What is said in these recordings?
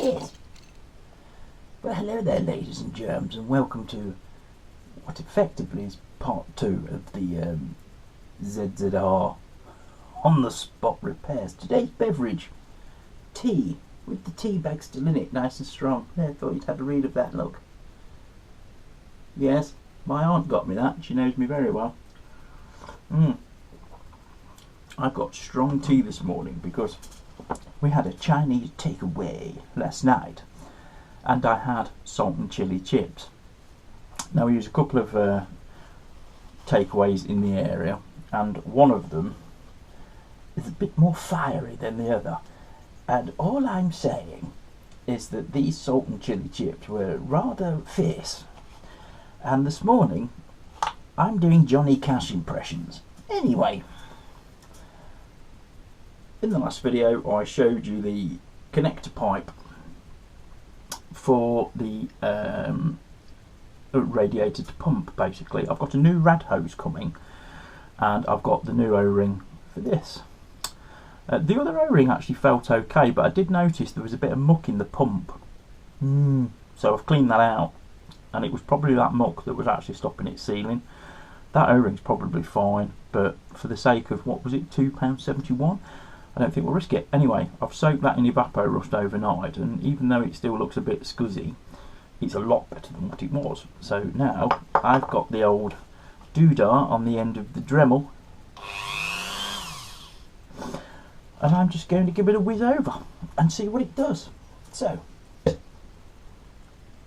Yes. Well, hello there, ladies and germs, and welcome to what effectively is part 2 of the ZZR on-the-spot repairs. Today's beverage, tea, with the tea bag still in it, nice and strong. I thought you'd had a read of that, look. Yes, my aunt got me that, she knows me very well. I've got strong tea this morning because we had a Chinese takeaway last night and I had salt and chili chips. Now we use a couple of takeaways in the area, and one of them is a bit more fiery than the other, and all I'm saying is that these salt and chili chips were rather fierce, and this morning I'm doing Johnny Cash impressions. Anyway, in the last video I showed you the connector pipe for the radiator to pump. Basically, I've got a new rad hose coming and I've got the new O-ring for this. The other O-ring actually felt okay, but I did notice there was a bit of muck in the pump. So I've cleaned that out, and it was probably that muck that was actually stopping it sealing. That O-ring's probably fine, but for the sake of, what was it, £2.71? I don't think we'll risk it. Anyway, I've soaked that in Evapor Rust overnight, and even though it still looks a bit scuzzy, it's a lot better than what it was. So now I've got the old doodah on the end of the Dremel, and I'm just going to give it a whiz over and see what it does. So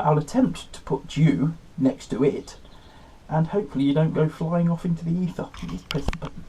I'll attempt to put you next to it, and hopefully you don't go flying off into the ether. Just press the button.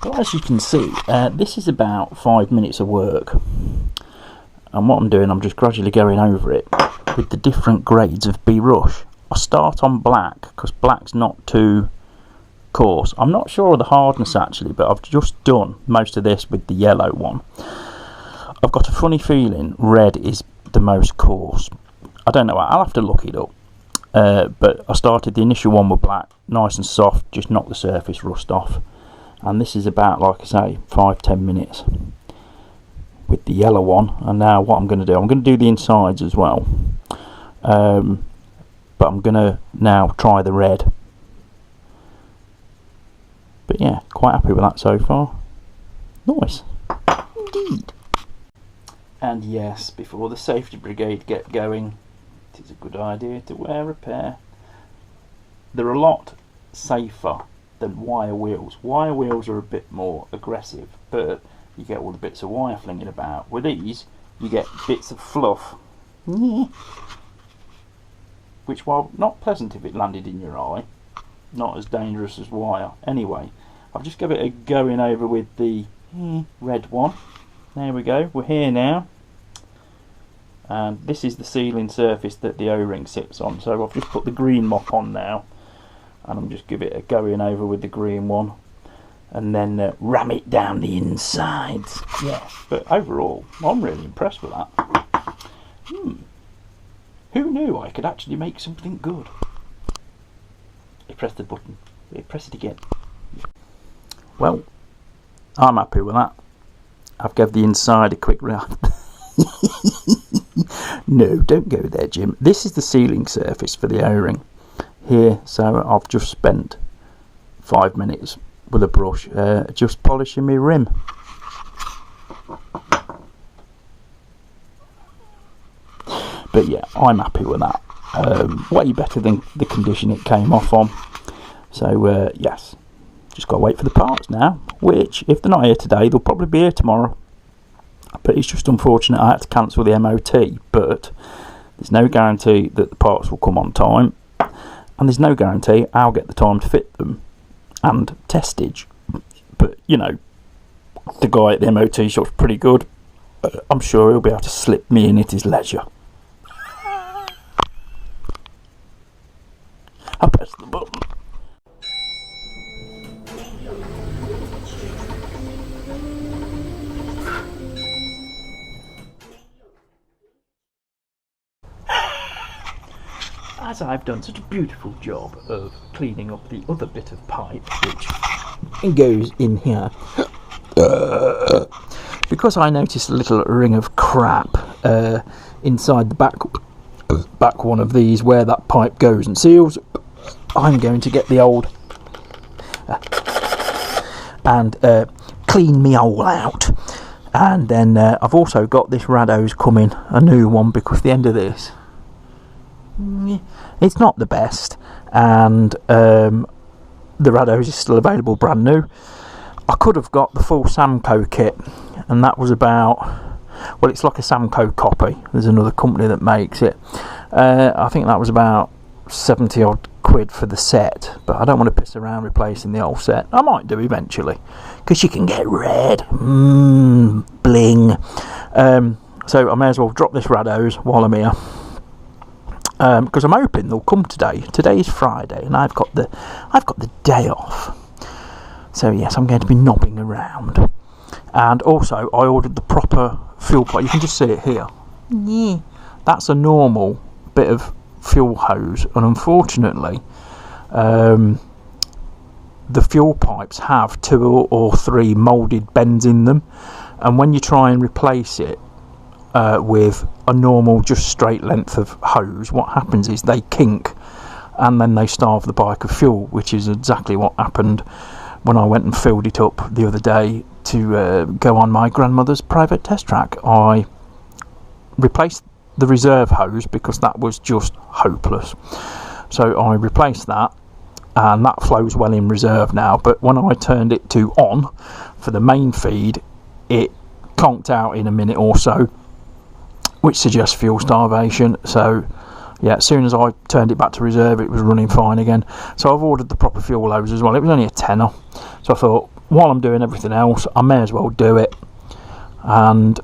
Well, as you can see, this is about 5 minutes of work, and what I'm doing, I'm just gradually going over it with the different grades of B-Rush. I start on black because black's not too coarse. I'm not sure of the hardness actually, but I've just done most of this with the yellow one. I've got a funny feeling red is the most coarse. I don't know, I'll have to look it up. But I started the initial one with black, nice and soft, just knock the surface rust off. And this is about, like I say, 5-10 minutes with the yellow one. And now what I'm going to do, I'm going to do the insides as well, but I'm going to now try the red. But yeah, quite happy with that so far. Nice indeed. And yes, before the safety brigade get going, it is a good idea to wear a pair. They're a lot safer than wire wheels. Wire wheels are a bit more aggressive, but you get all the bits of wire flinging about. With these, you get bits of fluff, which, while not pleasant if it landed in your eye, not as dangerous as wire. Anyway, I'll just give it a going over with the red one. There we go, we're here now. And this is the sealing surface that the O-ring sits on, so I've just put the green mop on now, and I'm just give it a going over with the green one, and then ram it down the insides. Yeah, but overall I'm really impressed with that. Who knew I could actually make something good? You press the button, you press it again. Well, I'm happy with that. I've given the inside a quick round. No, don't go there, Jim. This is the sealing surface for the O-ring here, so I've just spent 5 minutes with a brush just polishing my rim. But yeah, I'm happy with that. Way better than the condition it came off on. So yes, just got to wait for the parts now, which, if they're not here today, they'll probably be here tomorrow. But it's just unfortunate I had to cancel the MOT, but there's no guarantee that the parts will come on time, and there's no guarantee I'll get the time to fit them and testage But, you know, the guy at the MOT shop's pretty good. I'm sure he'll be able to slip me in at his leisure. I press the button. As I've done such a beautiful job of cleaning up the other bit of pipe, which goes in here, because I noticed a little ring of crap inside the back one of these where that pipe goes and seals, I'm going to get the old and clean me all out. And then I've also got this Rado's coming, a new one, because the end of this, it's not the best, and the Rado's is still available brand new. I could have got the full Samco kit, and that was about, well, it's like a Samco copy. There's another company that makes it. I think that was about 70 odd quid for the set, but I don't want to piss around replacing the old set. I might do eventually, because you can get red, bling. So I may as well drop this Rado's while I'm here, because I'm hoping they'll come today. Today is Friday, and I've got the day off. So yes, I'm going to be knobbing around. And also, I ordered the proper fuel pipe. You can just see it here. Yeah, that's a normal bit of fuel hose, and unfortunately, the fuel pipes have 2 or 3 moulded bends in them, and when you try and replace it with a normal, just straight length of hose, what happens is they kink, and then they starve the bike of fuel, which is exactly what happened when I went and filled it up the other day to go on my grandmother's private test track. I replaced the reserve hose because that was just hopeless. So I replaced that, and that flows well in reserve now. But when I turned it to on for the main feed, it conked out in a minute or so, which suggests fuel starvation. So yeah, as soon as I turned it back to reserve, it was running fine again. So I've ordered the proper fuel hose as well. It was only a tenner, so I thought, while I'm doing everything else, I may as well do it. And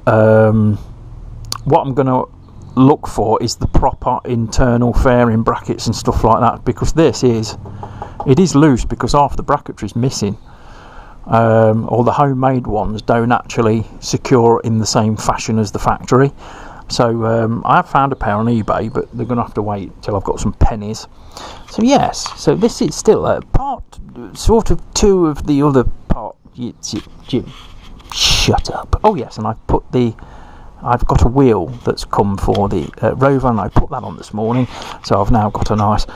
what I'm going to look for is the proper internal fairing brackets and stuff like that, because it is loose because half the bracketry is missing. Or the homemade ones don't actually secure in the same fashion as the factory. So I have found a pair on eBay, but they're going to have to wait till I've got some pennies. So yes, so this is still a part, sort of 2 of the other part. Jim, shut up. Oh yes, and I've got a wheel that's come for the Rover, and I put that on this morning. So I've now got a nice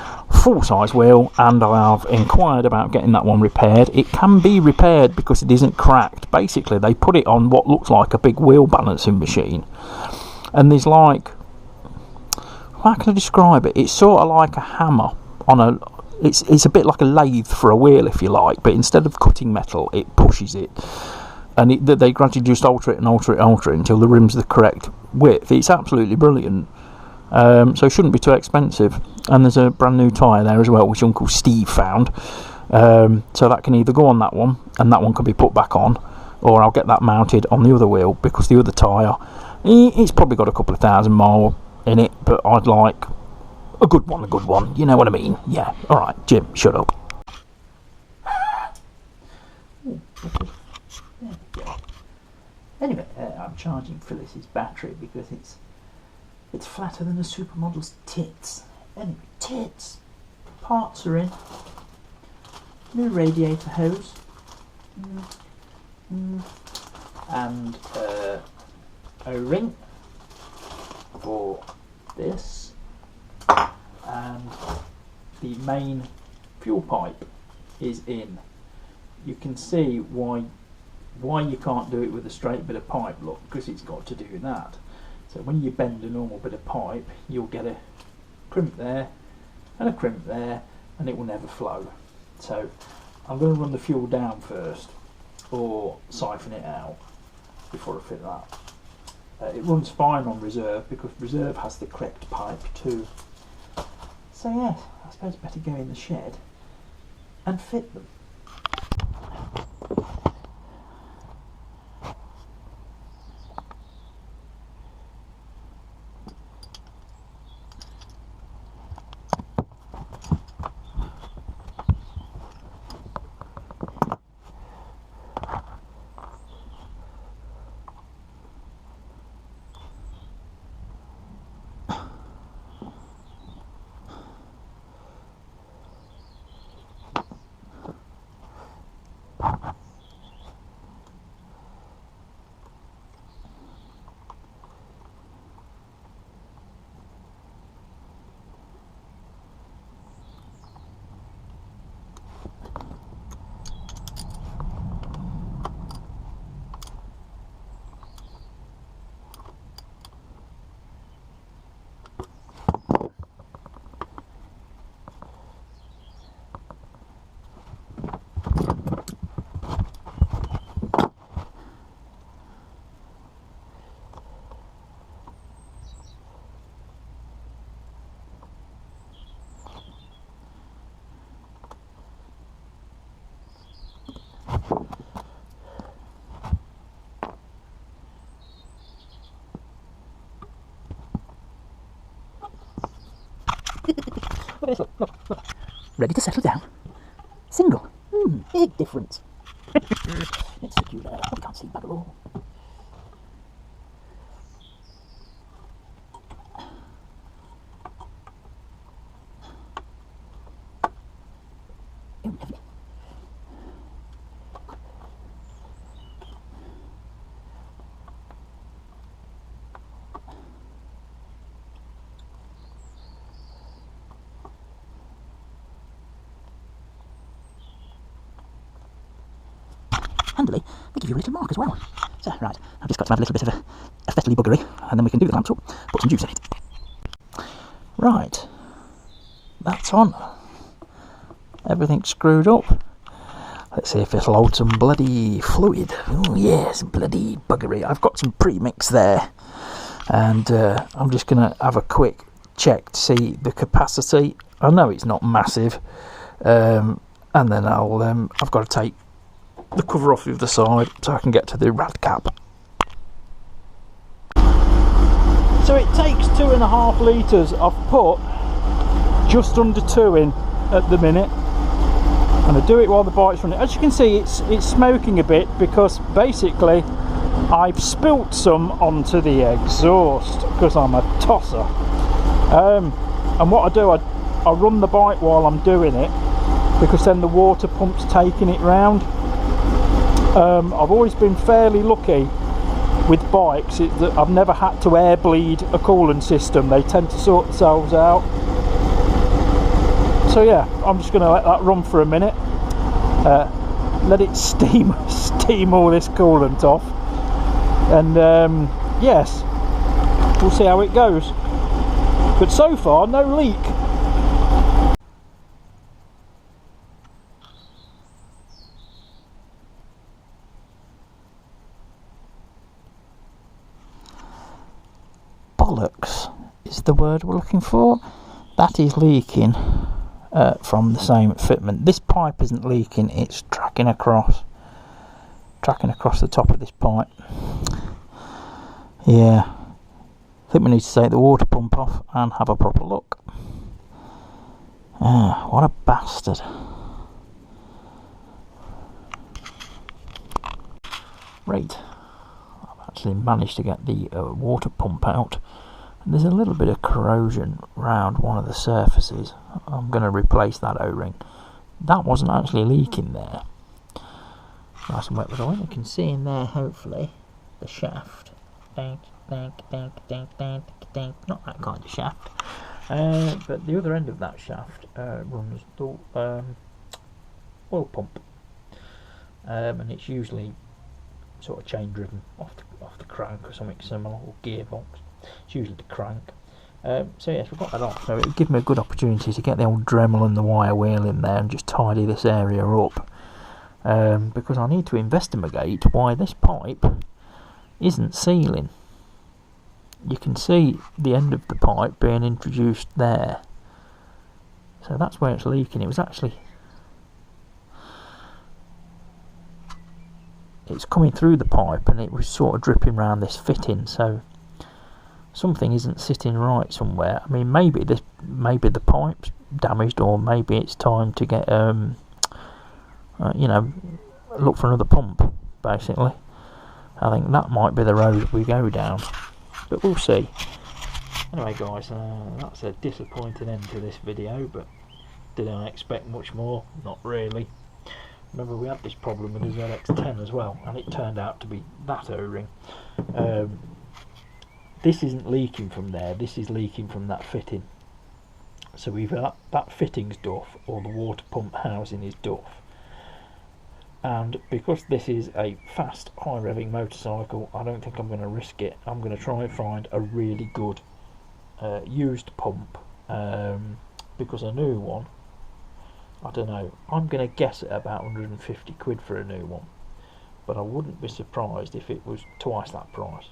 full-size wheel, and I have inquired about getting that one repaired. It can be repaired because it isn't cracked. Basically, they put it on what looks like a big wheel balancing machine. And there's like, how can I describe it? It's sort of like a hammer on a, it's a bit like a lathe for a wheel, if you like, but instead of cutting metal, it pushes it. And they gradually just alter it until the rim's the correct width. It's absolutely brilliant. So it shouldn't be too expensive. And there's a brand new tyre there as well, which Uncle Steve found. So that can either go on that one, and that one can be put back on, or I'll get that mounted on the other wheel, because the other tyre, it's probably got a couple of 1,000 miles in it, but I'd like a good one, you know what I mean? Yeah, alright, Jim, shut up. There we go. Anyway, I'm charging Phyllis's battery because it's flatter than a supermodel's tits. Anyway, tits. Parts are in. New radiator hose. And a ring for this, and the main fuel pipe is in. You can see why you can't do it with a straight bit of pipe, look, because it's got to do that. So when you bend a normal bit of pipe, you'll get a crimp there and a crimp there, and it will never flow. So I'm going to run the fuel down first, or siphon it out before I fit that. It runs fine on reserve because reserve has the correct pipe too. So yes, I suppose better go in the shed and fit them. at this, look. Ready to settle down. Single. Big difference. Let's sit you there. We can't see bugger all. Handily, they give you a little mark as well. So, right, I've just got to have a little bit of a fettly buggery, and then we can do the lamps up, put some juice in it. Right, that's on. Everything's screwed up. Let's see if it'll hold some bloody fluid. Oh yes, bloody buggery. I've got some premix there, and I'm just going to have a quick check to see the capacity. I know it's not massive, and then I've got to take the cover off the other side so I can get to the rad cap. So it takes 2.5 litres. I've put just under 2 in at the minute, and I do it while the bike's running. As you can see, it's smoking a bit because basically I've spilt some onto the exhaust because I'm a tosser. And what I do, I run the bike while I'm doing it, because then the water pump's taking it round. I've always been fairly lucky with bikes that I've never had to air bleed a coolant system. They tend to sort themselves out. So yeah, I'm just going to let that run for a minute, let it steam all this coolant off, and yes, we'll see how it goes. But so far, no leak. Bollocks is the word we're looking for. That is leaking from the same fitment. This pipe isn't leaking, it's tracking across the top of this pipe. Yeah, I think we need to take the water pump off and have a proper look. Ah, what a bastard. Right, I've actually managed to get the water pump out. There's a little bit of corrosion around one of the surfaces. I'm going to replace that O-ring. That wasn't actually leaking there. Nice and wet with oil. You can see in there, hopefully, the shaft. Not that kind of shaft. But the other end of that shaft runs the oil pump. And it's usually sort of chain driven off the crank or something similar, or gearbox. It's usually the crank. So yes, we've got that off. So it would give me a good opportunity to get the old Dremel and the wire wheel in there and just tidy this area up. Because I need to investigate why this pipe isn't sealing. You can see the end of the pipe being introduced there. So that's where it's leaking. It was actually... it's coming through the pipe and it was sort of dripping around this fitting, so something isn't sitting right somewhere. I mean, maybe the pipe's damaged, or maybe it's time to get you know, look for another pump. Basically, I think that might be the road we go down, but we'll see. Anyway, guys, that's a disappointing end to this video, but did I expect much more? Not really. Remember, we had this problem with the ZX10 as well, and it turned out to be that O-ring. This isn't leaking from there, this is leaking from that fitting. So either that fitting's duff, or the water pump housing is duff. And because this is a fast, high revving motorcycle, I don't think I'm going to risk it. I'm going to try and find a really good used pump, because a new one, I don't know, I'm going to guess at about 150 quid for a new one, but I wouldn't be surprised if it was twice that price.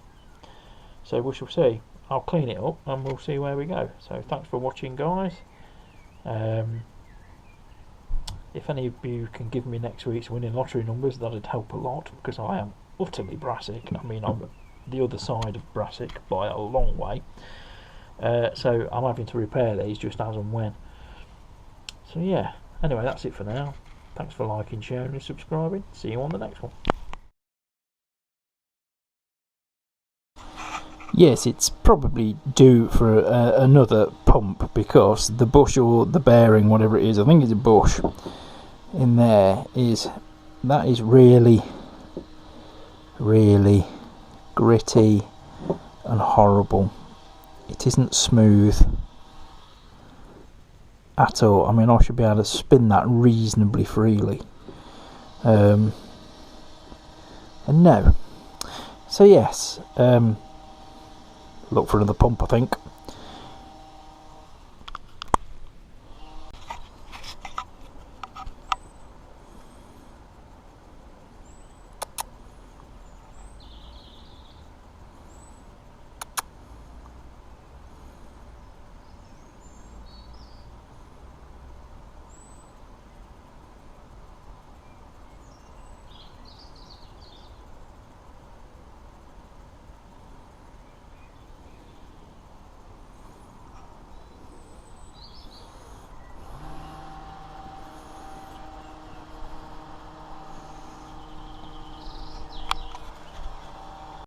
So we shall see. I'll clean it up and we'll see where we go. So thanks for watching, guys. If any of you can give me next week's winning lottery numbers, that'd help a lot, because I am utterly brassic. I mean, I'm the other side of brassic by a long way. So I'm having to repair these just as and when. So yeah, anyway, that's it for now. Thanks for liking, sharing and subscribing. See you on the next one. Yes, it's probably due for another pump, because the bush or the bearing, whatever it is, I think it's a bush in there, that is really, really gritty and horrible. It isn't smooth at all. I mean, I should be able to spin that reasonably freely. And no. So yes, look for another pump, I think.